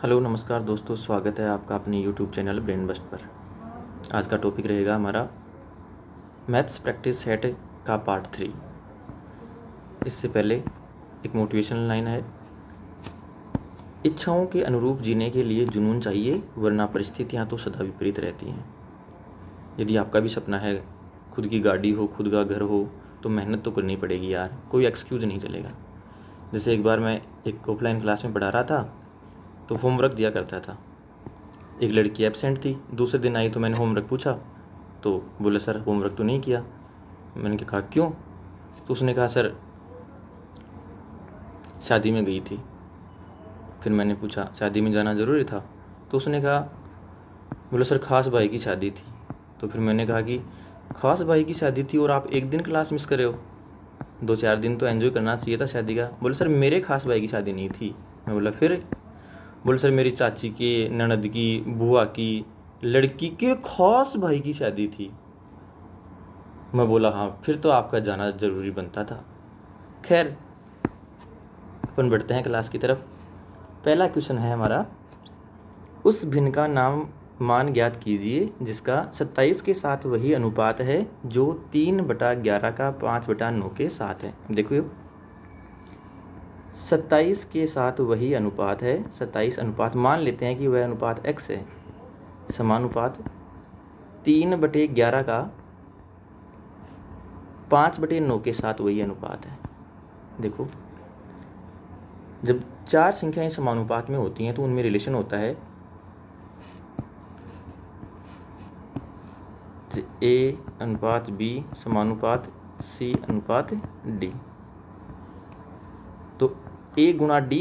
Hello नमस्कार दोस्तों, स्वागत है आपका अपने यूट्यूब चैनल ब्रेन बस्ट पर। आज का टॉपिक रहेगा हमारा मैथ्स प्रैक्टिस सेट का पार्ट 3। इससे पहले एक मोटिवेशनल लाइन है। इच्छाओं के अनुरूप जीने के लिए जुनून चाहिए, वरना परिस्थितियाँ तो सदा विपरीत रहती हैं। यदि आपका भी सपना है खुद की गाड़ी हो, खुद का घर हो, तो मेहनत तो करनी पड़ेगी यार, कोई एक्सक्यूज़ नहीं चलेगा। जैसे एक बार मैं एक ऑफलाइन क्लास में पढ़ा रहा था, तो होमवर्क दिया करता था। एक लड़की एब्सेंट थी, दूसरे दिन आई तो मैंने होमवर्क पूछा तो बोले सर होमवर्क तो नहीं किया। मैंने कहा क्यों? तो उसने कहा सर शादी में गई थी। फिर मैंने पूछा शादी में जाना ज़रूरी था? तो उसने कहा बोले सर खास भाई की शादी थी। तो फिर मैंने कहा कि खास भाई की शादी थी और आप एक दिन क्लास मिस करे हो, 2-4 दिन तो एंजॉय करना चाहिए था शादी का। बोले सर मेरे खास भाई की शादी नहीं थी। मैं बोला फिर? बोले सर मेरी चाची की, ननद की, बुआ की लड़की के खास भाई की शादी थी। मैं बोला हाँ फिर तो आपका जाना ज़रूरी बनता था। खैर अपन बढ़ते हैं क्लास की तरफ। पहला क्वेश्चन है हमारा, उस भिन्न का नाम मान ज्ञात कीजिए जिसका 27 के साथ वही अनुपात है जो 3/11 का 5/9 के साथ है। देखो 27 के साथ वही अनुपात है, 27 अनुपात मान लेते हैं कि वह अनुपात x है, समानुपात 3/11 का 5/9 के साथ वही अनुपात है। देखो जब चार संख्याएं समानुपात में होती हैं तो उनमें रिलेशन होता है a अनुपात b समानुपात c अनुपात d। तो a गुणा d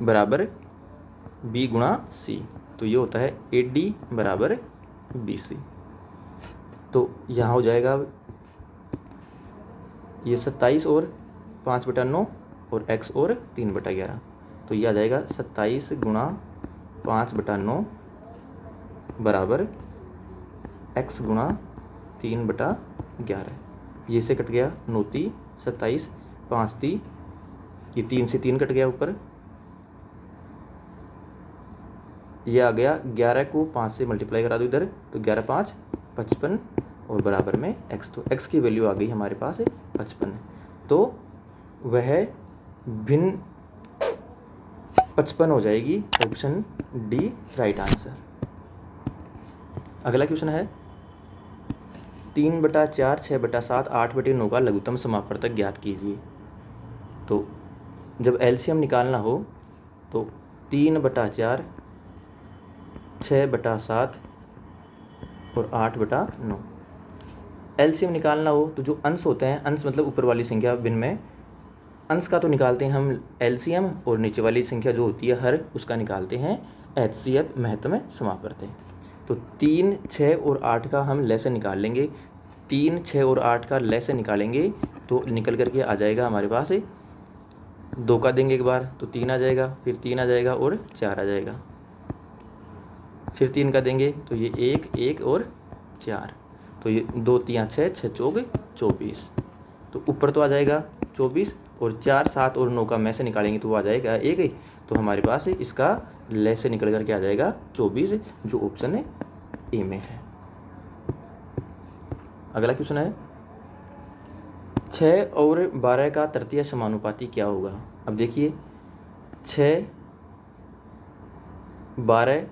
बराबर b गुणा c, तो ये होता है AD बराबर BC। तो यहाँ हो जाएगा ये 27 और 5/9 और x और 3/11, तो ये आ जाएगा 27 गुणा 5/9 बराबर x गुणा 3/11। ये से कट गया 9 27 5 ये 3 से 3 कट गया ऊपर। ये आ गया 11 को 5 से मल्टीप्लाई करा दो इधर, तो 11 5 55 और बराबर में x, तो x की वैल्यू आ गई हमारे पास 55। तो वह भिन्न 55 हो जाएगी, ऑप्शन डी राइट आंसर। अगला क्वेश्चन है 3/4 6/7 8/9 का लघुत्तम समापवर्तक ज्ञात कीजिए। तो जब एलसीएम निकालना हो तो 3/4 6/7 और 8/9 एलसीएम निकालना हो तो जो अंश होते हैं, अंश मतलब ऊपर वाली संख्या भिन्न में, अंश का तो निकालते हैं हम एलसीएम, और नीचे वाली संख्या जो होती है हर, उसका निकालते हैं एचसीएफ महत्तम समापवर्तक। तो 3 6 और 8 का हम लैसे निकाल लेंगे। 3 6 और 8 का लैसे निकालेंगे तो निकल करके आ जाएगा हमारे पास 2 का देंगे एक बार तो 3 आ जाएगा, फिर 3 आ जाएगा और 4 आ जाएगा, फिर 3 का देंगे तो ये 1 1 और 4, तो ये 2 3 6 6 चौक 24। तो ऊपर तो आ जाएगा 24 और 4 7 और 9 का में से निकालेंगे तो वो आ जाएगा 1, तो हमारे पास इसका ले से निकल करके आ जाएगा 24, जो ऑप्शन ए में है। अगला क्वेश्चन है 6 और 12 का तृतीय समानुपाती क्या होगा। अब देखिए 6 12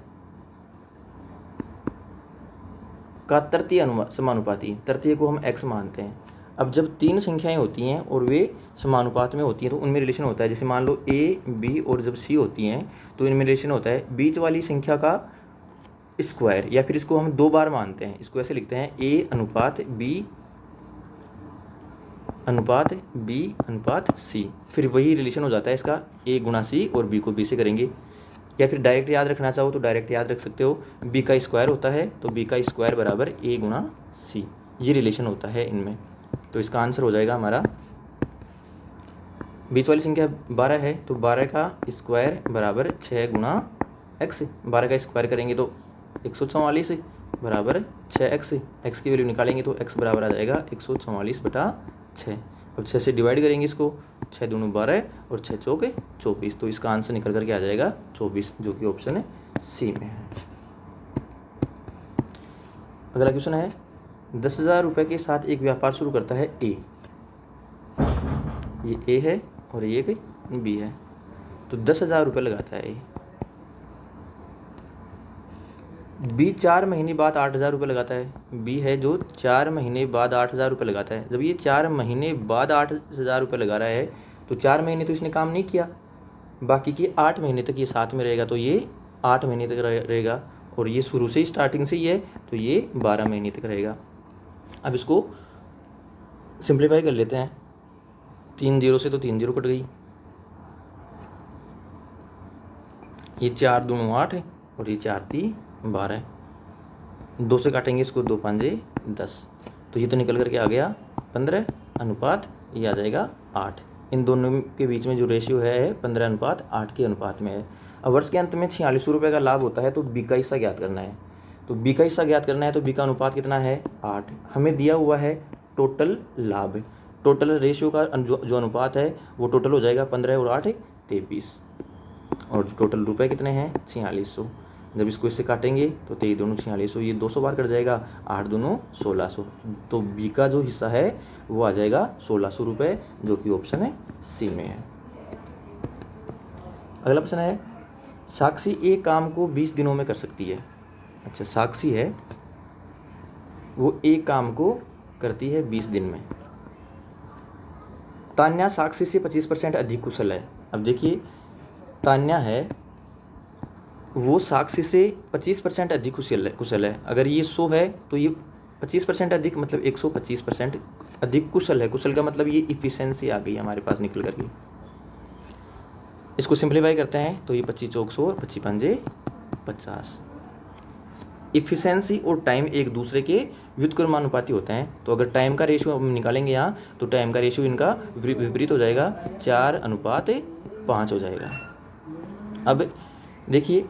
का तृतीय समानुपाती, तृतीय को हम x मानते हैं। अब जब तीन संख्याएं होती हैं और वे समानुपात में होती हैं तो उनमें रिलेशन होता है, जैसे मान लो a b और जब c होती हैं तो इनमें रिलेशन होता है बीच वाली संख्या का स्क्वायर, या फिर इसको हम 2 बार मानते हैं, इसको ऐसे लिखते हैं a अनुपात b अनुपात c, फिर वही रिलेशन हो जाता है इसका a गुणा c, और b को b से करेंगे। या फिर डायरेक्ट याद रखना चाहो तो डायरेक्ट याद रख सकते हो, b का स्क्वायर होता है तो b का स्क्वायर बराबर a गुणा c, ये रिलेशन होता है इनमें। तो इसका आंसर हो जाएगा हमारा, बीच वाली संख्या 12 है तो 12 का स्क्वायर बराबर 6 गुणा x, 12 का स्क्वायर करेंगे तो 144 बराबर 6x, x की वैल्यू निकालेंगे तो x बराबर आ जाएगा 144/6। अब 6 से डिवाइड करेंगे इसको, 6 दूनी 12 और 6 चौके 24। तो इसका आंसर निकल करके आ जाएगा 24, जो कि ऑप्शन है सी में है। अगला क्वेश्चन है 10,000 रुपये के साथ एक व्यापार शुरू करता है ए। ये ए है और ये एक बी है। तो 10,000 रुपये लगाता है ए। बी 4 महीने बाद 8,000 रुपये लगाता है। बी है जो 4 महीने बाद 8,000 रुपये लगाता है। जब ये 4 महीने बाद 8,000 रुपये लगा रहा है तो 4 महीने तो इसने काम नहीं किया, बाकी के 8 महीने तक ये साथ में रहेगा, तो ये 8 महीने तक रहेगा। और ये शुरू से ही स्टार्टिंग से ही है तो ये 12 महीने तक रहेगा। अब इसको सिंप्लीफाई कर लेते हैं। 3 जीरो से तो 3 जीरो कट गई। ये 4 दूनी 8 है और ये 4 ती 12। 2 से काटेंगे इसको, 2 पंजे 10। तो ये तो निकल करके आ गया 15 अनुपात ये आ जाएगा 8। इन दोनों के बीच में जो रेशियो है 15 अनुपात 8 के अनुपात में है। अब वर्ष के अंत में 46 रुपये का लाभ होता है तो बी का हिस्सा ज्ञात करना है। तो बी का हिस्सा ज्ञात करना है तो बी का अनुपात कितना है 8। हमें दिया हुआ है टोटल लाभ, टोटल रेशियो का जो अनुपात है वो टोटल हो जाएगा 15 और 8 23। और जो टोटल रुपए कितने हैं 4600। जब इसको इससे काटेंगे तो 23 दूनी 4600, ये 200 बार कट जाएगा, 8 दूनी 1600। तो बी का जो हिस्सा है वो आ जाएगा 1600 रुपये, जो कि ऑप्शन है सी में है। अगला प्रश्न है साक्षी एक काम को 20 दिनों में कर सकती है। अच्छा, साक्षी है वो एक काम को करती है 20 दिन में। तान्या साक्षी से 25% अधिक कुशल है। अब देखिए, तान्या है वो साक्षी से 25% अधिक कुशल है। अगर ये 100 है तो ये 25% अधिक, मतलब 125% अधिक कुशल है। कुशल का मतलब ये इफिशिएंसी आ गई हमारे पास निकल करके। इसको सिंप्लीफाई करते हैं तो ये 25 चौक 100 और 25 पंजे 50। इफिशिएंसी और टाइम एक दूसरे के व्युत्क्रमानुपाती होते हैं। तो अगर टाइम का रेशियो हम निकालेंगे यहाँ तो टाइम का रेशियो इनका विपरीत हो जाएगा, 4:5 हो जाएगा। अब देखिए,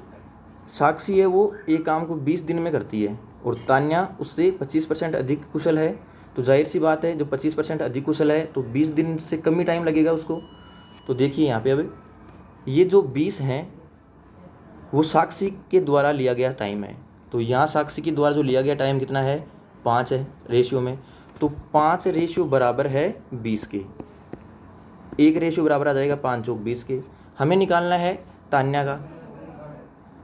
साक्षी है वो एक काम को 20 दिन में करती है और तान्या उससे 25% अधिक कुशल है। तो जाहिर सी बात है, जो 25% अधिक कुशल है तो 20 दिन से कम ही टाइम लगेगा उसको। तो देखिए यहाँ पे अब ये जो 20 हैं वो साक्षी के द्वारा लिया गया टाइम है। तो यहाँ साक्षी के द्वारा जो लिया गया टाइम कितना है 5 है रेशियो में। तो 5 रेशियो बराबर है 20 के। एक रेशियो बराबर आ जाएगा 5 चौक 20 के। हमें निकालना है तान्या का।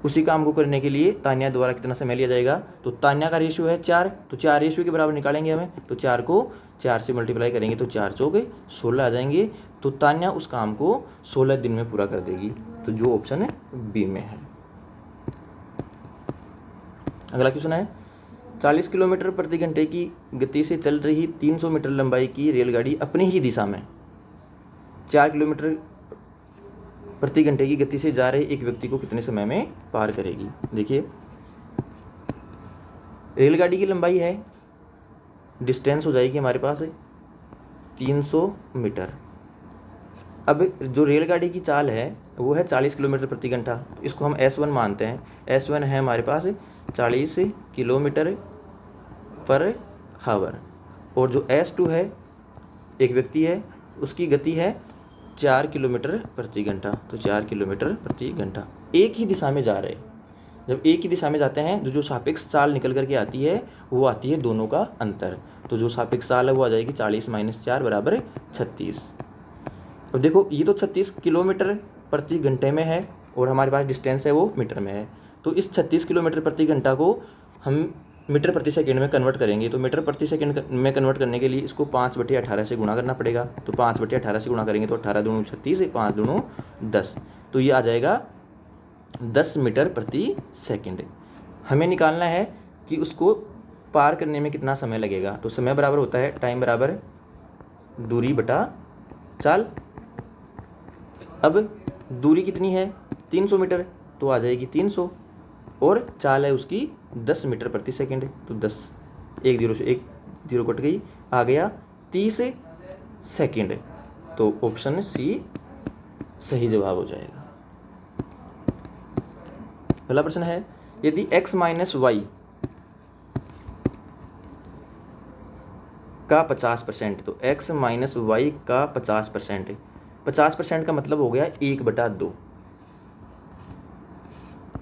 उसी काम को करने के लिए तान्या द्वारा कितना समय लिया जाएगा। तो तान्या का रेशियो है 4, तो 4 रेशियो के बराबर निकालेंगे हमें। तो 4 को 4 से मल्टीप्लाई करेंगे तो 4 चौके 16 आ जाएंगे। तो तान्या उस काम को 16 दिन में पूरा कर देगी। तो जो ऑप्शन है बी में है। अगला क्वेश्चन है 40 किलोमीटर प्रति घंटे की गति से चल रही 300 मीटर लंबाई की रेलगाड़ी अपनी ही दिशा में 4 किलोमीटर प्रति घंटे की गति से जा रहे एक व्यक्ति को कितने समय में पार करेगी। देखिए, रेलगाड़ी की लंबाई है, डिस्टेंस हो जाएगी हमारे पास 300 मीटर। अब जो रेलगाड़ी की चाल है वो है 40 किलोमीटर प्रति घंटा। इसको हम S1 मानते हैं। S1 है हमारे पास 40 किलोमीटर पर हावर। और जो S2 है एक व्यक्ति है, उसकी गति है 4 किलोमीटर प्रति घंटा। तो 4 किलोमीटर प्रति घंटा एक ही दिशा में जा रहे हैं। जब एक ही दिशा में जाते हैं जो सापेक्ष चाल निकल करके आती है वो आती है दोनों का अंतर। तो जो सापेक्ष चाल है वो आ जाएगी 40 - 4 बराबर 36। अब देखो, ये तो 36 किलोमीटर प्रति घंटे में है और हमारे पास डिस्टेंस है वो मीटर में है। तो इस 36 किलोमीटर प्रति घंटा को हम मीटर प्रति सेकंड में कन्वर्ट करेंगे। तो मीटर प्रति सेकंड में कन्वर्ट करने के लिए इसको 5/18 से गुणा करना पड़ेगा। तो 5/18 से गुणा करेंगे तो 18 दूनी 36, 5 दूनी 10। तो ये आ जाएगा 10 मीटर प्रति सेकंड। हमें निकालना है कि उसको पार करने में कितना समय लगेगा। तो समय बराबर होता है टाइम बराबर दूरी बटा चाल। अब दूरी कितनी है 300 मीटर, तो आ जाएगी 300 और चाल है उसकी 10 मीटर प्रति सेकंड। तो 10, 1 0 से 1 0 कट गई, आ गया 30 सेकंड। तो ऑप्शन सी सही जवाब हो जाएगा। अगला प्रश्न है यदि x - y का 50%, तो x - y का 50%, 50% का मतलब हो गया 1/2।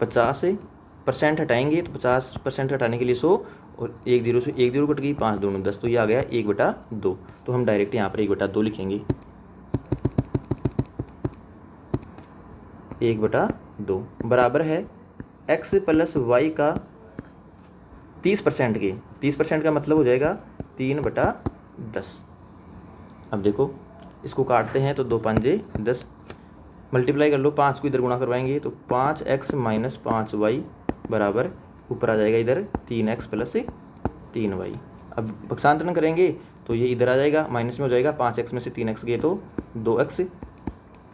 50% हटाएंगे तो 50% हटाने के लिए 100 और 1 0 से 1 0 कट गई, 5 दूनी 10, तो ये आ गया 1/2। तो हम डायरेक्ट यहाँ पर 1/2 लिखेंगे। 1/2 बराबर है x प्लस वाई का 30% के। 30% का मतलब हो जाएगा 3/10। अब देखो इसको काटते हैं तो 2 5 10, मल्टीप्लाई कर लो, 5 को इधर गुणा करवाएंगे तो 5x माइनस 5y बराबर ऊपर आ जाएगा इधर 3x प्लस 3y। अब पक्षांतरण करेंगे तो ये इधर आ जाएगा, माइनस में हो जाएगा, 5x में से 3x गए तो 2x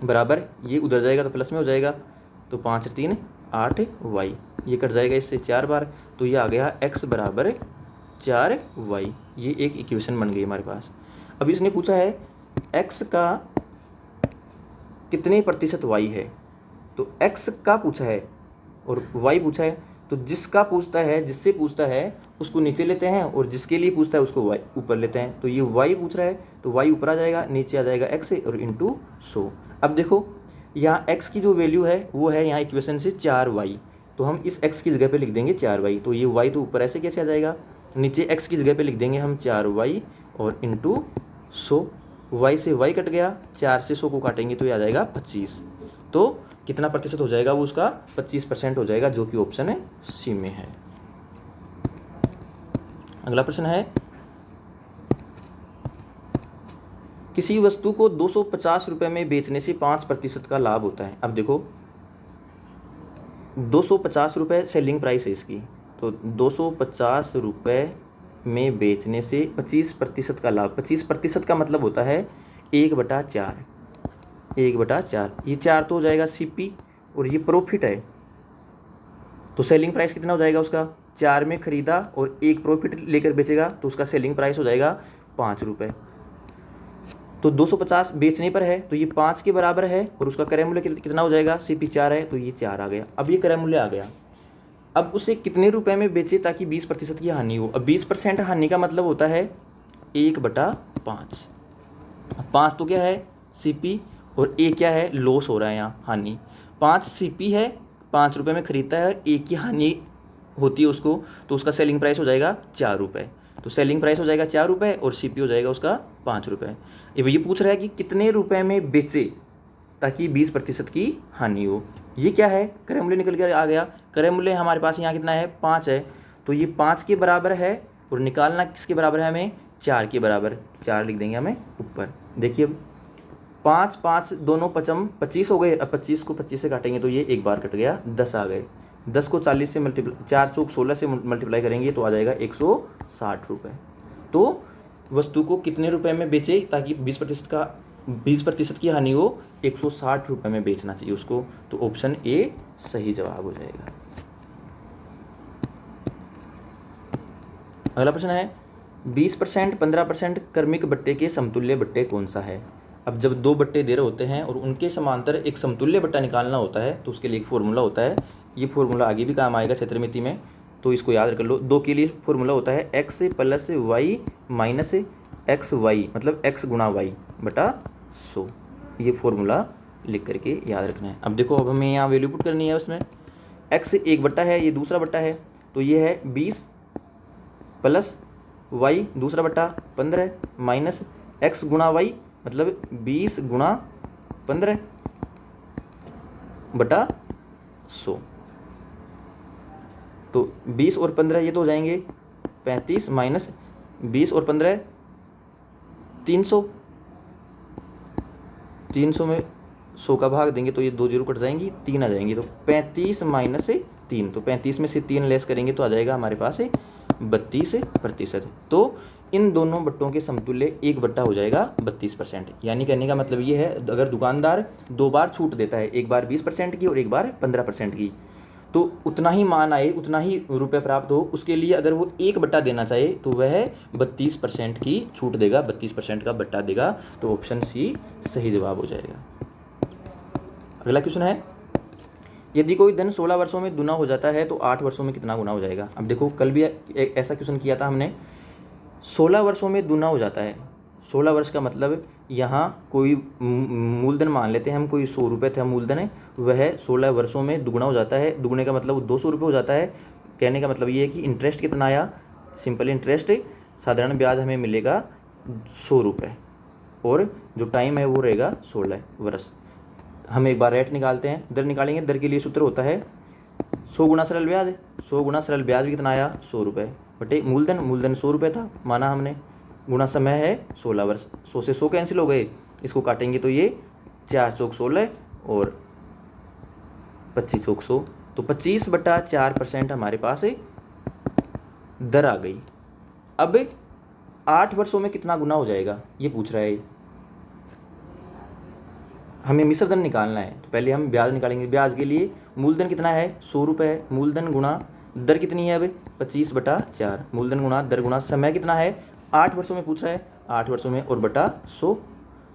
बराबर ये उधर जाएगा तो प्लस में हो जाएगा, तो 5 3 8y, ये कट जाएगा इससे 4 बार, तो ये आ गया x बराबर 4y। ये एक इक्वेशन बन गई हमारे पास। अब इसने पूछा है x का कितने प्रतिशत y है, तो x का पूछा है और y पूछा है, तो जिसका पूछता है, जिससे पूछता है उसको नीचे लेते हैं और जिसके लिए पूछता है उसको y ऊपर लेते हैं। तो ये y पूछ रहा है तो y ऊपर आ जाएगा, नीचे आ जाएगा x और इंटू 100। अब देखो यहाँ x की जो वैल्यू है वो है यहाँ इक्वेशन से 4y, तो हम इस x की जगह पे लिख देंगे 4y। तो ये y तो ऊपर ऐसे कैसे आ जाएगा, नीचे x की जगह पे लिख देंगे हम 4y और इंटू 100। y से y कट गया, 4 से 100 को काटेंगे तो ये आ जाएगा 25। तो कितना प्रतिशत हो जाएगा वो उसका 25% हो जाएगा, जो कि ऑप्शन है सी में है। अगला प्रश्न है किसी वस्तु को 250 रुपये में बेचने से 5% का लाभ होता है। अब देखो 250 रुपये सेलिंग प्राइस है इसकी, तो 250 रुपये में बेचने से 25% का लाभ। 25% का मतलब होता है 1/4। 1/4, ये 4 तो हो जाएगा CP और ये प्रॉफिट है, तो सेलिंग प्राइस कितना हो जाएगा उसका, 4 में खरीदा और 1 प्रॉफिट लेकर बेचेगा तो उसका सेलिंग प्राइस हो जाएगा 5 रुपये। तो 250 बेचने पर है तो ये 5 के बराबर है और उसका क्रय मूल्य कितना हो जाएगा, CP 4 है तो ये 4 आ गया। अब ये क्रय मूल्य आ गया। अब उसे कितने रुपए में बेचे ताकि 20% की हानि हो। अब 20% हानि का मतलब होता है 1/5। 5 तो क्या है CP और 1 क्या है, लॉस हो रहा है यहाँ, हानि। 5 CP है, 5 रुपये में खरीदता है और 1 की हानि होती है उसको, तो उसका सेलिंग प्राइस हो जाएगा 4 रुपये। तो सेलिंग प्राइस हो जाएगा 4 रुपये और CP हो जाएगा उसका 5 रुपये। ये पूछ रहा है कि कितने रुपए में बेचे ताकि 20% की हानि हो। ये क्या है, क्रय मूल्य निकल कर आ गया। क्रय मूल्य हमारे पास यहाँ कितना है, 5 है, तो ये 5 के बराबर है और निकालना किसके बराबर है हमें, 4 के बराबर। 4 लिख देंगे हमें ऊपर। देखिए अब 5 5 दोनों 25 हो गए। अब 25 को 25 से काटेंगे तो ये एक बार कट गया, 10 आ गए। 10 को 40 से मल्टीप्लाई, 4 चौक 16 से मल्टीप्लाई करेंगे तो आ जाएगा 160 रुपये। तो वस्तु को कितने रुपए में बेचे ताकि 20% की हानि हो, 160 रुपये में बेचना चाहिए उसको। तो ऑप्शन ए सही जवाब हो जाएगा। अगला प्रश्न है 20% 15% क्रमिक बट्टे के समतुल्य बट्टे कौन सा है। अब जब 2 बट्टे दे रहे होते हैं और उनके समांतर एक समतुल्य बट्टा निकालना होता है तो उसके लिए एक फॉर्मूला होता है। ये फॉर्मूला आगे भी काम आएगा क्षेत्रमिति में, तो इसको याद कर लो। 2 के लिए फॉर्मूला होता है x plus y minus XY, मतलब x गुणा y बटा 100। ये फॉर्मूला लिख करके याद रखना है। अब देखो अब हमें यहाँ वैल्यू पुट करनी है उसमें। x एक बट्टा है, ये दूसरा बट्टा है, तो ये है 20 प्लस y दूसरा बट्टा 15 माइनस x गुणा y मतलब 20 गुणा 15 बटा 100। तो 20 और 15 ये तो हो जाएंगे 35 माइनस 20 और 15 300। 300 में 100 का भाग देंगे तो ये 2 जीरो कट जाएंगी, 3 आ जाएंगी, तो 35 माइनस 3, तो 35 में से 3 लेस करेंगे तो आ जाएगा हमारे पास 32%। तो इन दोनों बट्टों के समतुल्य एक बट्टा हो जाएगा 32%। यानी कहने का मतलब ये है अगर दुकानदार 2 बार छूट देता है, एक बार 20% की और एक बार 15% की, तो उतना ही मान आए, उतना ही रुपए प्राप्त हो, उसके लिए अगर वो एक बट्टा देना चाहे तो वह 32% की छूट देगा, 32% का बट्टा देगा। तो ऑप्शन सी सही जवाब हो जाएगा। अगला क्वेश्चन है यदि कोई धन 16 वर्षों में गुना हो जाता है तो 8 वर्षों में कितना गुना हो जाएगा। अब देखो कल भी एक ऐसा क्वेश्चन किया था हमने। 16 वर्षों में गुना हो जाता है, 16 वर्ष का मतलब यहाँ कोई मूलधन मान लेते हैं हम, कोई 100 रुपये था मूलधन है, वह 16 वर्षों में दुगुना हो जाता है। दुगुने का मतलब 200 रुपये हो जाता है। कहने का मतलब ये है कि इंटरेस्ट कितना आया, सिंपल इंटरेस्ट, साधारण ब्याज हमें मिलेगा 100 रुपये, और जो टाइम है वो रहेगा 16 वर्ष। हम एक बार रेट निकालते हैं, दर निकालेंगे। दर के लिए सूत्र होता है 100 गुना सरल ब्याज। 100 गुना सरल ब्याज भी कितना आया, 100 रुपये, बटे मूलधन, मूलधन 100 रुपये था माना हमने, गुना समय है 16 वर्ष। 100 से 100 कैंसिल हो गए, इसको काटेंगे तो ये 4 चौक 16 और 25 चौक 100, तो 25/4% हमारे पास दर आ गई। अब 8 वर्षों में कितना गुना हो जाएगा ये पूछ रहा है। हमें मिश्र धन निकालना है, तो पहले हम ब्याज निकालेंगे। ब्याज के लिए मूलधन कितना है, 100 रुपये, मूलधन गुणा दर कितनी है अब 25/4, मूलधन गुणा दर गुणा समय कितना है, 8 वर्षों में पूछ रहा है, 8 वर्षों में, और बटा 100।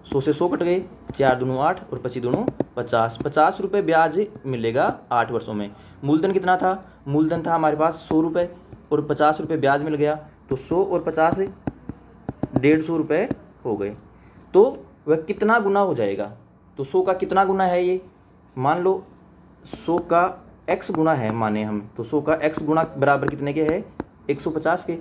100 से 100 कट गए, 4 दूनी 8 और 25 दूनी 50। 50 रुपये ब्याज मिलेगा 8 वर्षों में। मूलधन कितना था, मूलधन था हमारे पास 100 रुपये, और 50 रुपये ब्याज मिल गया, तो 100 और 50 150 रुपये हो गए। तो वह कितना गुना हो जाएगा, तो 100 का कितना गुना है ये, मान लो 100 का x गुना है माने हम, तो 100 का x गुना बराबर कितने के है, 150 के,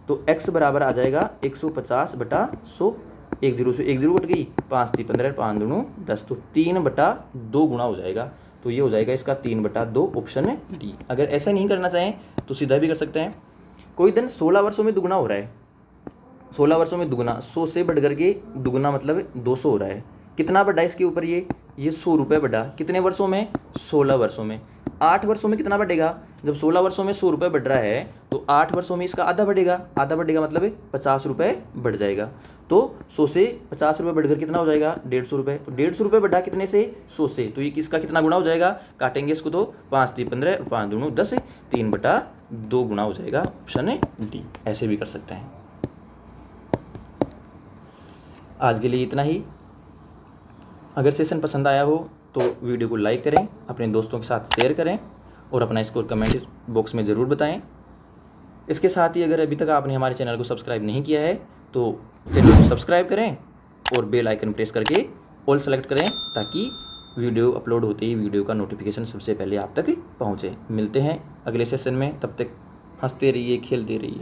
तो x बराबर आ जाएगा 150/100। 1 0 से 1 0 कट गई, 5 3 15, 5 दूनी 10, तो 3/2 गुना हो जाएगा। तो ये हो जाएगा इसका 3/2, ऑप्शन है डी। अगर ऐसा नहीं करना चाहें तो सीधा भी कर सकते हैं। कोई धन 16 वर्षों में दुगुना हो रहा है, 16 वर्षों में दुगुना, 100 से बढ़ करके दुगुना मतलब 200 हो रहा है। कितना बढ़ा इसके ऊपर, ये 100 रुपये बढ़ा, कितने वर्षों में, 16 वर्षों में। 8 वर्षों में कितना बढ़ेगा, जब 16 वर्षों में 100 रुपये बढ़ रहा है, तो 8 वर्षों में इसका आधा बढ़ेगा, आधा बढ़ेगा मतलब 50 रुपये बढ़ जाएगा। तो 100 से 50 रुपये बढ़कर कितना हो जाएगा, 150 रुपये। तो 150 रुपये बढ़ा कितने से, 100 से, तो ये किसका कितना गुना हो जाएगा, काटेंगे इसको तो 5 3 15 और 5 दूनी 10, 3/2 गुना हो जाएगा, ऑप्शन है डी। ऐसे भी कर सकते हैं। आज के लिए इतना ही। अगर सेशन पसंद आया हो तो वीडियो को लाइक करें, अपने दोस्तों के साथ शेयर करें, और अपना स्कोर कमेंट बॉक्स में ज़रूर बताएं। इसके साथ ही अगर अभी तक आपने हमारे चैनल को सब्सक्राइब नहीं किया है तो चैनल को सब्सक्राइब करें और बेल आइकन प्रेस करके ऑल सेलेक्ट करें, ताकि वीडियो अपलोड होते ही वीडियो का नोटिफिकेशन सबसे पहले आप तक पहुँचे। मिलते हैं अगले सेशन में, तब तक हंसते रहिए, खेलते रहिए।